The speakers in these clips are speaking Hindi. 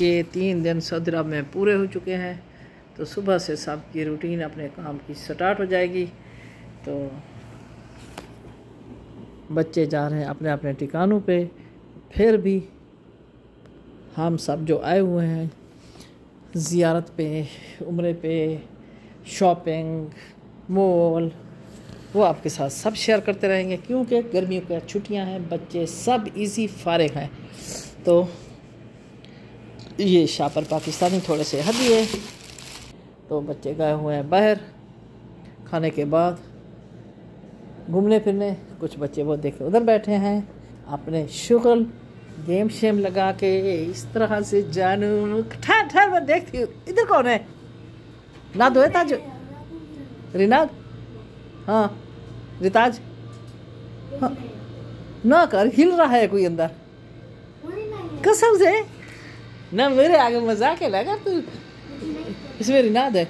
के 3 दिन सऊदी अरब में पूरे हो चुके हैं। तो सुबह से सबकी रूटीन अपने काम की स्टार्ट हो जाएगी। तो बच्चे जा रहे हैं अपने अपने ठिकानों पे। फिर भी हम सब जो आए हुए हैं ज़ियारत पे, उम्रे पे, शॉपिंग, मॉल, वो आपके साथ सब शेयर करते रहेंगे, क्योंकि गर्मियों की छुट्टियां हैं, बच्चे सब इजी फारिग हैं। तो ये शापर पाकिस्तानी थोड़े से हदी है। तो बच्चे गए हुए हैं बाहर खाने के बाद घूमने फिरने। कुछ बच्चे वो देखे उधर बैठे हैं अपने शुगल गेम शेम लगा के। इस तरह से जानू ठहर ठहर मैं देखती हूँ। इधर कौन है? नाद है ताज, रिनाद, हाँ रिताज, हाँ ना कर, हिल रहा है कोई अंदर कसम से ना। मेरे आगे मजाक है लगा तू। इसमें रिनाद है।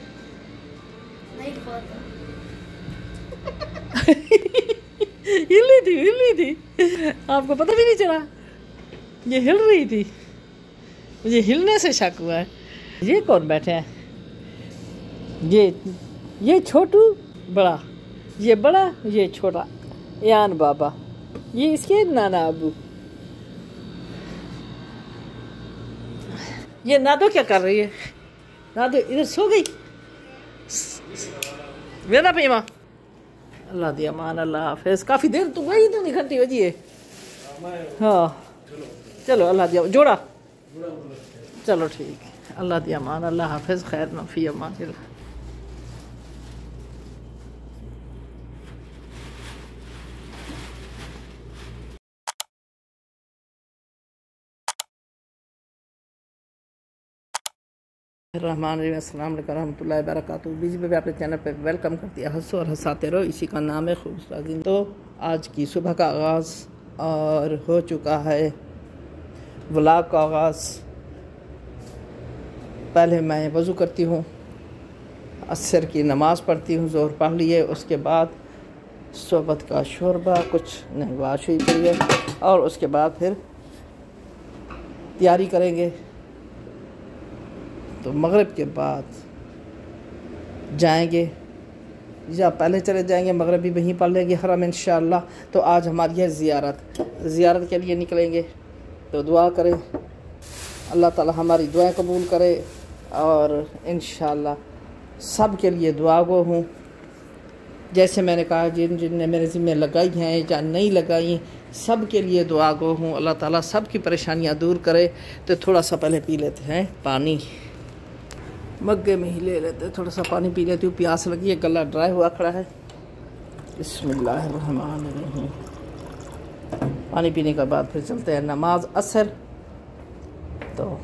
हिली थी आपको पता भी नहीं चला, ये हिल रही थी। मुझे हिलने से शक हुआ है। ये कौन बैठे हैं? ये छोटू बड़ा, ये बड़ा, ये छोटा, यान बाबा, ये इसके नाना अबू। ये नादो क्या कर रही है? नादो इधर सो गई। वेदा पीमा अल्लाह दी अमान, अल्लाह हाफिज। काफ़ी देर तो गई तो नहीं घंटी बजी है। हाँ चलो अल्लाह दिया जोड़ा, चलो ठीक है। अल्लाह दी अमान, अल्लाह हाफिज, खैर नफ़ी अमान। रहमान अस्सलाम वालेकुम रहमतुल्लाहि वबरकातुहू। बीजी पे अपने चैनल पे वेलकम करती है। हंसो और हंसाते रहो, इसी का नाम है खूबसूरत दिन। तो आज की सुबह का आगाज़ और हो चुका है व्लॉग का आगाज़। पहले मैं वज़ू करती हूँ, असर की नमाज़ पढ़ती हूँ, ज़ोहर पढ़ लिए, उसके बाद सोबत का शोरबा, कुछ नहवा शुई करिए और उसके बाद फिर तैयारी करेंगे। तो मगरिब के बाद जाएंगे, या पहले चले जाएंगे, मगरिब भी वहीं पढ़ लेंगे हरम इंशाअल्लाह। तो आज हमारी है ज़ियारत के लिए निकलेंगे। तो दुआ करें अल्लाह ताला हमारी दुआएं कबूल करे और इंशाअल्लाह सब के लिए दुआ गो हूँ। जैसे मैंने कहा, जिन जिन ने मेरे ज़िम्मे लगाई हैं या नहीं लगाई, सब के लिए दुआ गो हूँ। अल्लाह ताला सब की परेशानियाँ दूर करे। तो थोड़ा सा पहले पी लेते हैं पानी, मग्गे में ही ले लेते, थोड़ा सा पानी पी लेती हूँ, प्यास लगी है, गला ड्राई हुआ खड़ा है। बिस्मिल्लाहिर्रहमानिर्रहीम। पानी पीने के बाद फिर चलते हैं नमाज असर। तो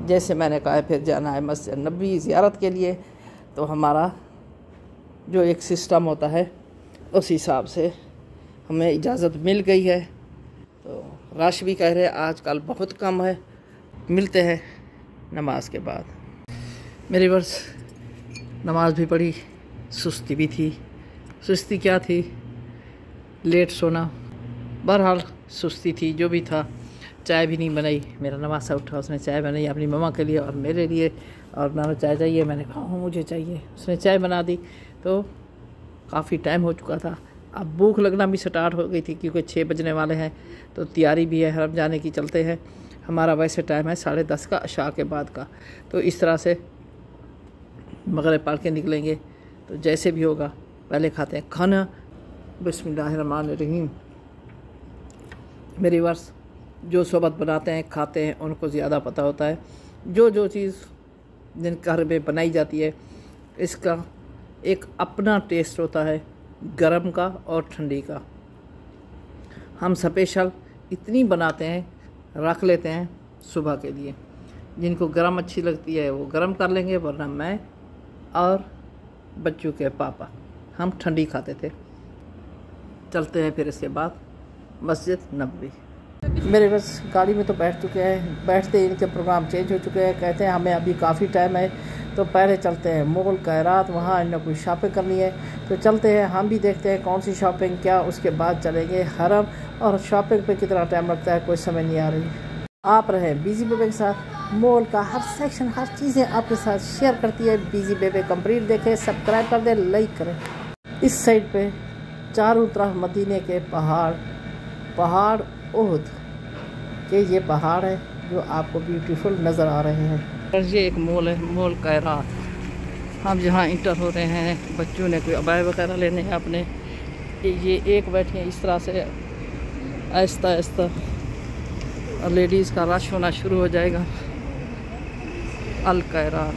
जैसे मैंने कहा फिर जाना है मस्जिद नबी ज़ियारत के लिए। तो हमारा जो एक सिस्टम होता है उस हिसाब से हमें इजाज़त मिल गई है। तो राश भी कह रहे आजकल बहुत कम है। मिलते हैं नमाज के बाद। मेरी वर्ष नमाज भी पढ़ी, सुस्ती भी थी। सुस्ती क्या थी? लेट सोना, बहरहाल सुस्ती थी, जो भी था। चाय भी नहीं बनाई, मेरा नवासा उठा, उसने चाय बनाई अपनी मम्मा के लिए और मेरे लिए। और नानो चाय चाहिए, मैंने कहा हाँ मुझे चाहिए, उसने चाय बना दी। तो काफ़ी टाइम हो चुका था, अब भूख लगना भी स्टार्ट हो गई थी, क्योंकि 6 बजने वाले हैं। तो तैयारी भी है हरम जाने की, चलते हैं। हमारा वैसे टाइम है 10:30 का, इशा के बाद का। तो इस तरह से मगरिब पढ़ के निकलेंगे। तो जैसे भी होगा पहले खाते हैं खाना। बिस्मिल्लाहिर्रहमानिर्रहीम। मेरी वर्ष जो सोबत बनाते हैं खाते हैं उनको ज़्यादा पता होता है। जो चीज़ जिन घर में बनाई जाती है इसका एक अपना टेस्ट होता है, गर्म का और ठंडी का। हम स्पेशल इतनी बनाते हैं, रख लेते हैं सुबह के लिए। जिनको गर्म अच्छी लगती है वो गर्म कर लेंगे, वरना मैं और बच्चों के पापा हम ठंडी खाते थे। चलते हैं फिर इसके बाद मस्जिद नबवी। मेरे बस गाड़ी में तो बैठ चुके हैं, बैठते ही इनके प्रोग्राम चेंज हो चुके हैं। कहते हैं हमें अभी काफ़ी टाइम है, तो पहले चलते हैं मॉल कैरात, वहाँ इन्हें कोई शॉपिंग करनी है। तो चलते हैं, हम भी देखते हैं कौन सी शॉपिंग क्या। उसके बाद चलेंगे हरम। और शॉपिंग पे कितना टाइम लगता है कोई समझ नहीं आ रही। आप रहे बीजी बेबे के साथ। मॉल का हर सेक्शन, हर चीज़ें आपके साथ शेयर करती है। बिजी बेबी कंप्लीट देखें, सब्सक्राइब कर दें, लाइक करें। इस साइड पे चारों तरफ मदीने के पहाड़ ओहद के ये पहाड़ है जो आपको ब्यूटीफुल नज़र आ रहे हैं। और ये एक मॉल है, मॉल कैरात। हम जहाँ इंटर हो रहे हैं, बच्चों ने कोई अबाय वगैरह लेने हैं अपने, ये एक बैठे हैं इस तरह से आहिस्ता आहिस्ता, और लेडीज़ का रश होना शुरू हो जाएगा। अल कैरात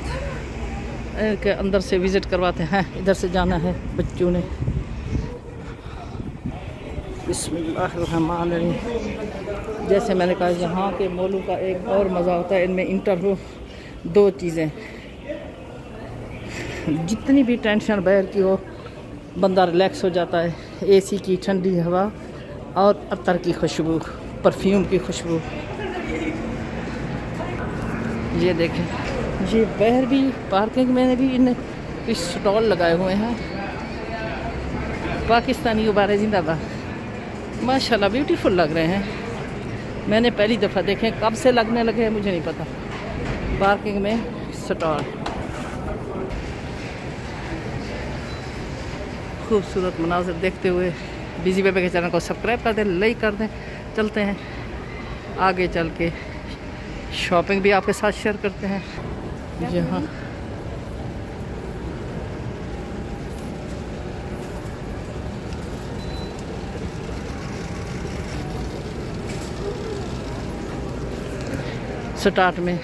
के अंदर से विज़िट करवाते हैं, इधर से जाना है बच्चों ने। बिस्मिल्लाहिर्रहमानिर्रहीम। जैसे मैंने कहा, यहाँ के मॉलों का एक और मज़ा होता है, इनमें इंटर हो दो चीज़ें, जितनी भी टेंशन बाहर की हो बंदा रिलैक्स हो जाता है। एसी की ठंडी हवा और अत्तर की खुशबू, परफ्यूम की खुशबू। ये देखें, ये बाहर भी पार्किंग में भी इन स्टॉल लगाए हुए हैं। पाकिस्तानी गुब्बारे जिंदाबाद, माशाल्लाह ब्यूटीफुल लग रहे हैं। मैंने पहली दफ़ा देखे, कब से लगने लगे हैं मुझे नहीं पता। पार्किंग में स्टॉल, खूबसूरत मनाज़िर देखते हुए बिजी बेबी के चैनल को सब्सक्राइब कर दें, लाइक कर दें। चलते हैं आगे, चल के शॉपिंग भी आपके साथ शेयर करते हैं। यहाँ स्टार्ट में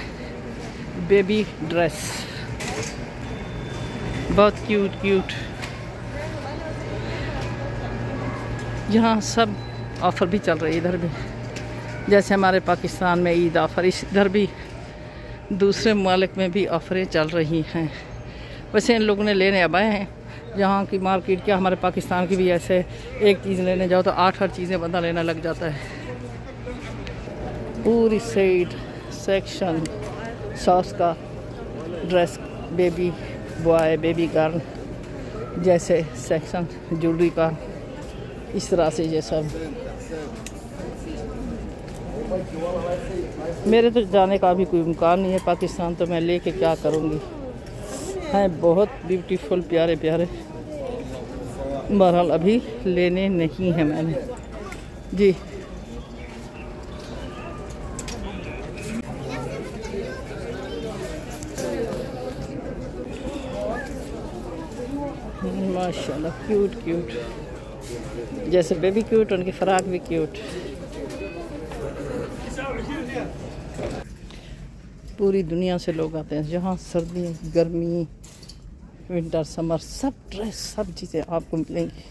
बेबी ड्रेस, बहुत क्यूट। यहाँ सब ऑफ़र भी चल रही है, इधर भी जैसे हमारे पाकिस्तान में ईद ऑफ़र, इधर भी दूसरे मुमालिक में भी ऑफ़रें चल रही हैं। वैसे इन लोगों ने लेने अब आए हैं। यहाँ की मार्केट क्या, हमारे पाकिस्तान की भी ऐसे, एक चीज़ लेने जाओ तो 8 चीज़ें बंदा लेना लग जाता है। पूरी साइड सेक्शन सॉस का, dress, baby boy, baby girl जैसे सेक्शन, ज्वेलरी का, इस तरह से ये सब। मेरे तो जाने का भी कोई इम्कान नहीं है पाकिस्तान, तो मैं लेके क्या करूँगी। हैं बहुत ब्यूटीफुल, प्यारे प्यारे, बहरहाल अभी लेने नहीं है मैंने जी। माशाल्लाह क्यूट, जैसे बेबी क्यूट, उनकी फ़्राक भी क्यूट। पूरी दुनिया से लोग आते हैं जहाँ, सर्दी, गर्मी, विंटर, समर, सब ड्रेस, सब चीज़ें आपको मिलेंगी।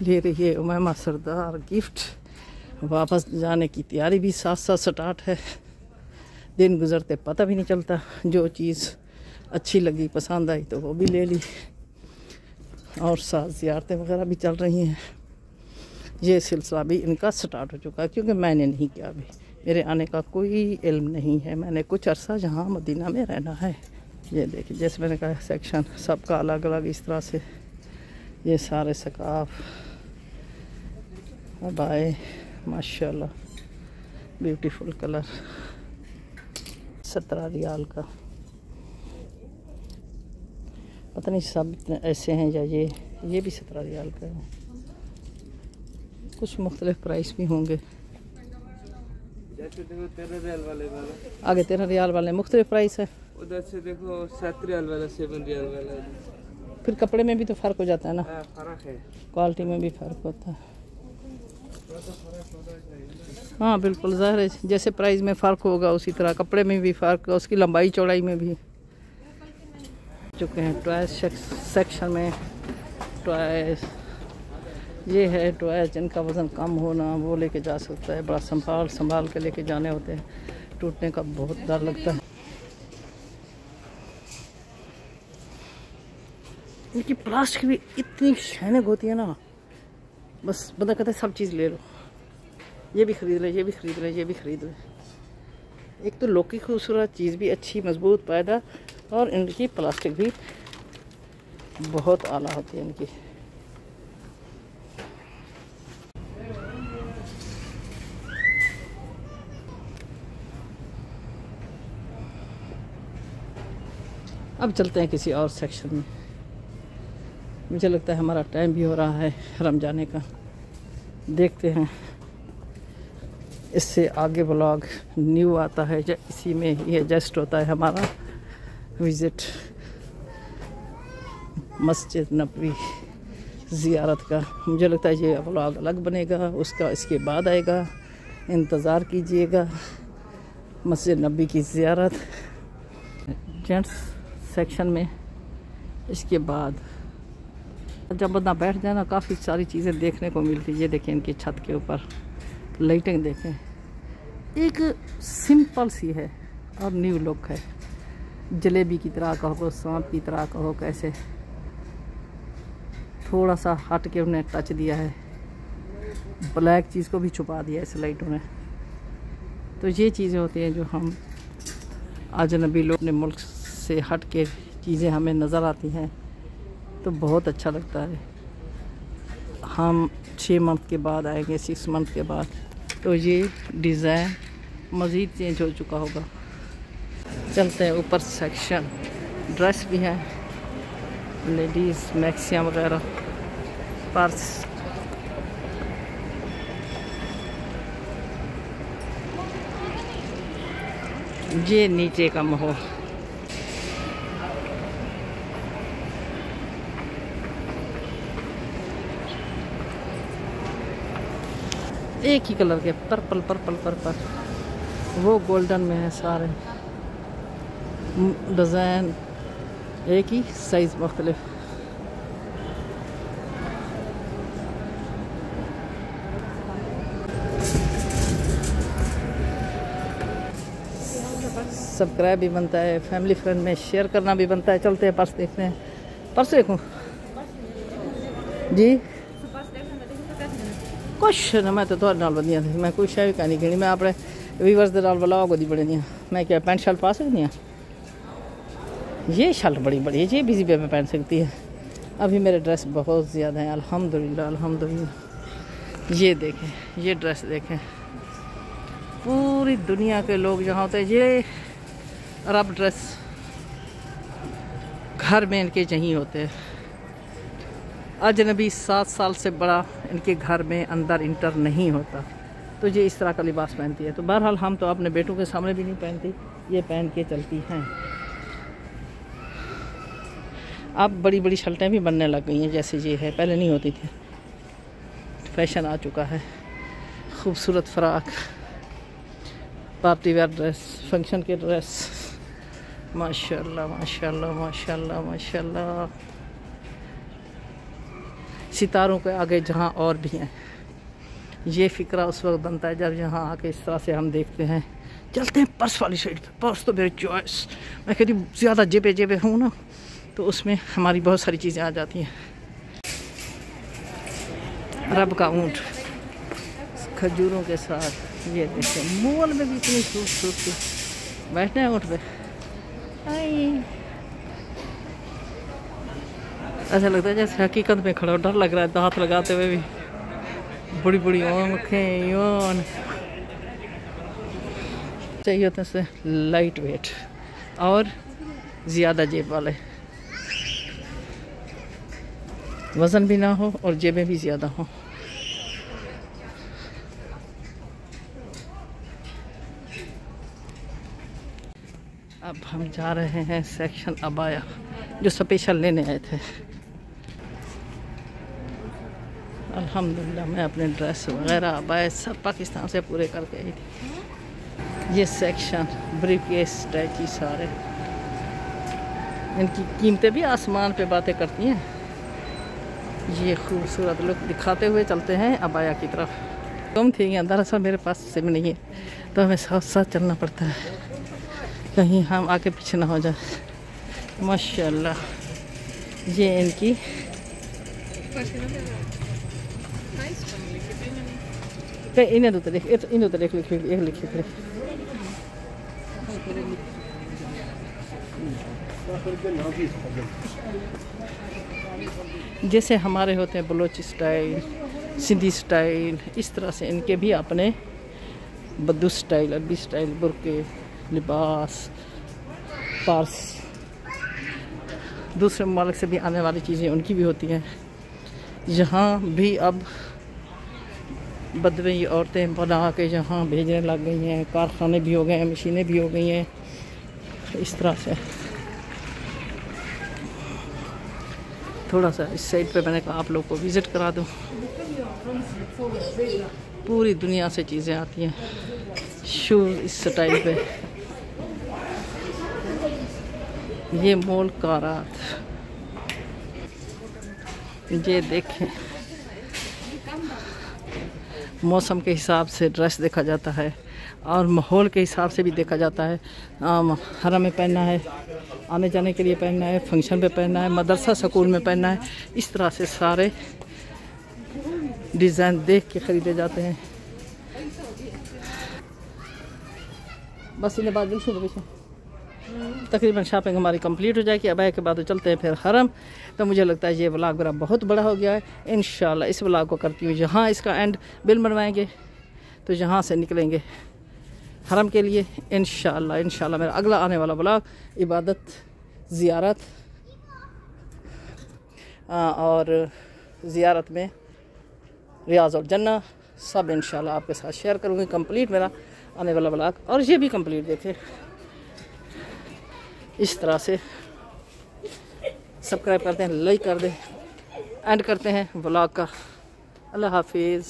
ले रही है उमैमा सरदार गिफ्ट। वापस जाने की तैयारी भी साथ साथ स्टार्ट है। दिन गुजरते पता भी नहीं चलता। जो चीज़ अच्छी लगी, पसंद आई तो वो भी ले ली, और साथ ज़ियारतें वगैरह भी चल रही हैं। ये सिलसिला भी इनका स्टार्ट हो चुका है, क्योंकि मैंने नहीं किया अभी, मेरे आने का कोई इल्म नहीं है। मैंने कुछ अरसा जहाँ मदीना में रहना है। ये देखिए, जैसे मैंने कहा सेक्शन सबका अलग अलग इस तरह से, ये सारे सकाफ अबाए, माशाल्लाह ब्यूटीफुल कलर। 17 रियाल का, पता नहीं सब ऐसे हैं या ये भी 17 रियाल का है। कुछ मुख्तलिफ प्राइस भी होंगे। जैसे देखो 13 रियाल वाले आगे 13 रियाल वाले मुख्तलिफ प्राइस है। उधर से देखो 7 रियाल वाला, 7 रियाल वाला। फिर कपड़े में भी तो फ़र्क हो जाता है ना, फ़र्क है, क्वालिटी में भी फ़र्क होता है। हाँ बिल्कुल, ज़ाहिर है, जैसे प्राइस में फ़र्क होगा उसी तरह कपड़े में भी फ़र्क, उसकी लंबाई चौड़ाई में भी। चुके हैं टॉयज सेक्शन में। टॉयज ये है, टॉयज जिनका वज़न कम होना वो लेके जा सकता है। बड़ा संभाल के लेके जाने होते हैं, टूटने का बहुत डर लगता है। इनकी प्लास्टिक भी इतनी शैनक होती है ना, बस बंदा कहता है सब चीज़ ले लो, ये भी ख़रीद ले, ये भी ख़रीद ले, ये भी ख़रीद ले। एक तो लोग की खूबसूरत चीज़ भी अच्छी, मजबूत, पैदा, और इनकी प्लास्टिक भी बहुत आला होती है इनकी। अब चलते हैं किसी और सेक्शन में। मुझे लगता है हमारा टाइम भी हो रहा है हरम जाने का। देखते हैं इससे आगे व्लॉग न्यू आता है या इसी में ये जस्ट होता है हमारा विज़िट मस्जिद नबवी ज़ियारत का। मुझे लगता है ये व्लॉग अलग बनेगा, उसका इसके बाद आएगा। इंतज़ार कीजिएगा मस्जिद नबवी की ज़ियारत जेंट्स सेक्शन में। इसके बाद जब बंदा बैठ जाए ना, काफ़ी सारी चीज़ें देखने को मिलती है। ये देखें इनकी छत के ऊपर लाइटिंग देखें, एक सिंपल सी है और न्यू लुक है। जलेबी की तरह कहो, सांप की तरह कहो, कैसे थोड़ा सा हट के उन्हें टच दिया है, ब्लैक चीज़ को भी छुपा दिया इस लाइटों ने। तो ये चीज़ें होती हैं जो हम अजनबी लोग अपने मुल्क से हट के चीज़ें हमें नज़र आती हैं तो बहुत अच्छा लगता है। हम 6 मंथ के बाद आएंगे, 6 मंथ के बाद, तो ये डिज़ाइन मज़ीद चेंज हो चुका होगा। चलते हैं ऊपर सेक्शन। ड्रेस भी है, लेडीज़ मैक्सियाँ वगैरह, पर्स। ये नीचे का माहौल। एक ही कलर के पर्पल पर्पल पर्पल, वो गोल्डन में है सारे। डिज़ाइन एक ही, साइज़ मुख्तलिफ। सब्सक्राइब भी बनता है, फैमिली फ्रेंड में शेयर करना भी बनता है। चलते हैं पर्स देखते हैं। पर्स देखूँ जी? कुछ ना, मैं तो थोड़े नाल बदियाँ थी, मैं कोई शय भी नहीं गिनी। मैं अपने व्यूअर्स के नाल व्लॉग दी बड़ी दी। मैं क्या पैंट शर्ट पा सकती हूँ? ये शर्ट बड़ी बड़ी है, ये बिजी पे में पहन सकती है। अभी मेरे ड्रेस बहुत ज़्यादा हैं, अल्हम्दुलिल्लाह अल्हम्दुलिल्लाह। ये देखें, ये ड्रेस देखें, पूरी दुनिया के लोग जहाँ होते हैं, ये अरब ड्रेस घर में इनके यहीं होते हैं। अजनबी 7 साल से बड़ा इनके घर में अंदर इंटर नहीं होता, तो ये इस तरह का लिबास पहनती है। तो बहरहाल हम तो अपने बेटों के सामने भी नहीं पहनती, ये पहन के चलती हैं। अब बड़ी बड़ी शर्टें भी बनने लग गई हैं, जैसे ये है, पहले नहीं होती थी। फैशन आ चुका है। खूबसूरत frock, party wear dress, function के ड्रेस, माशाल्लाह माशाल्लाह माशाल्लाह माशाल्लाह। सितारों के आगे जहाँ और भी हैं। ये फ़िक्रा उस वक्त बनता है जब यहाँ आके इस तरह से हम देखते हैं। चलते हैं पर्स वाली साइड पे। पर्स तो मेरी चॉइस, मैं कहती ज़्यादा जेबे हूँ ना, तो उसमें हमारी बहुत सारी चीज़ें आ जाती हैं। अरब का ऊँट खजूरों के साथ, ये देखें मॉल में भी इतनी खूबसूरती। बैठने हैं ऊँट पे, ऐसा लगता है जैसे हकीकत में खड़ा। डर लग रहा है दांत लगाते हुए भी। बड़ी बड़ी आँखें, योन चाहिए होते हैं, लाइट वेट और ज़्यादा जेब वाले, वज़न भी ना हो और जेबें भी ज़्यादा हो। अब हम जा रहे हैं सेक्शन अबाया, जो स्पेशल लेने आए थे। अल्हम्दुलिल्लाह मैं अपने ड्रेस वगैरह अबाया सब पाकिस्तान से पूरे करके आई थी। ये सेक्शन ब्रीफकेस टैची सारे, इनकी कीमतें भी आसमान पे बातें करती हैं। ये खूबसूरत लुक दिखाते हुए चलते हैं अबाया की तरफ। कम थी दरअसल मेरे पास सिम नहीं है, तो हमें साथ साथ चलना पड़ता है, कहीं हम आगे पीछे ना हो जाए। माशाल्लाह ये इनकी इन्हें तो देख, इन्हें तो देख लिखी जैसे हमारे होते हैं बलोच स्टाइल, सिंधी स्टाइल, इस तरह से इनके भी अपने बद्दू स्टाइल, अरबी स्टाइल, बुरके, लिबास, पर्स, दूसरे ममालिक से भी आने वाली चीज़ें उनकी भी होती हैं। यहाँ भी अब बदवी औरतें बना के यहाँ भेजने लग गई हैं, कारखाने भी हो गए हैं, मशीनें भी हो गई हैं। इस तरह से थोड़ा सा इस साइड पे मैंने कहा आप लोग को विज़िट करा दूँ। पूरी दुनिया से चीज़ें आती हैं, शूज़ इस स्टाइल पे। ये मॉल कारात, ये देखें, मौसम के हिसाब से ड्रेस देखा जाता है और माहौल के हिसाब से भी देखा जाता है। हरम में पहनना है, आने जाने के लिए पहनना है, फंक्शन पे पहनना है, मदरसा स्कूल में पहनना है। इस तरह से सारे डिज़ाइन देख के ख़रीदे जाते हैं। बस इन्हें बाद पीछे तकरीबन शॉपिंग हमारी कंप्लीट हो जाएगी। अब के बाद तो चलते हैं फिर हरम। तो मुझे लगता है ये व्लॉग मेरा बहुत बड़ा हो गया है। इंशाल्लाह इस व्लॉग को करती हूँ यहाँ इसका एंड बिल बनवाएंगे तो यहाँ से निकलेंगे हरम के लिए। इंशाल्लाह मेरा अगला आने वाला व्लॉग इबादत, ज़ियारत और ज़ियारत में रियाज़ और जन्नत सब इंशाल्लाह आपके साथ शेयर करूँगी। कंप्लीट मेरा आने वाला व्लॉग और ये भी कंप्लीट देखें। इस तरह से सब्सक्राइब करते हैं, लाइक कर दें, एंड करते हैं व्लॉग का। अल्लाह हाफिज़।